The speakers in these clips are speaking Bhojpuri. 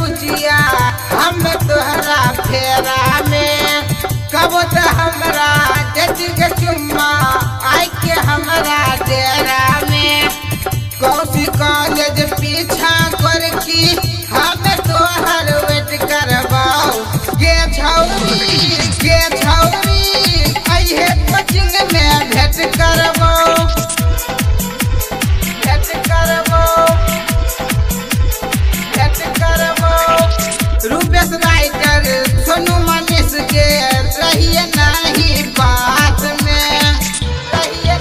हम तोहरा फेरा में कबो त हमरा देती के चुम्मा आई के हमरा डेरा में कौसी कॉलेज पीछा कर की हम तोहर वेट करबाओ गे छौरी आइहे कोचिंग में भेट करबाओ रूपेश राइटर सोनू मनीष के रहिए नहीं बात में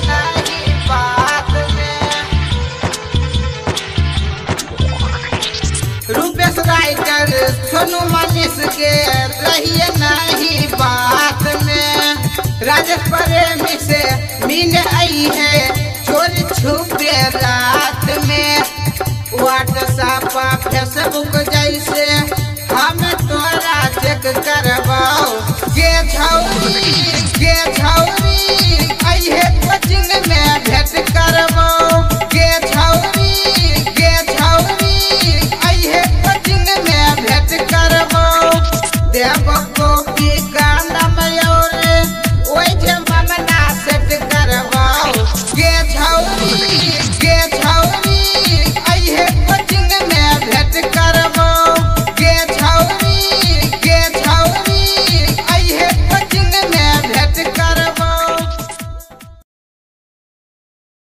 रूपेश राइटर सोनू मनीष के रहिए नहीं बात में राजेश प्रेमी से मिल आई है चोरी छुपे रात में व्हाट्सएप फेसबुक जैसे हम तोरा चेक करबाओ गे छौरी आइहे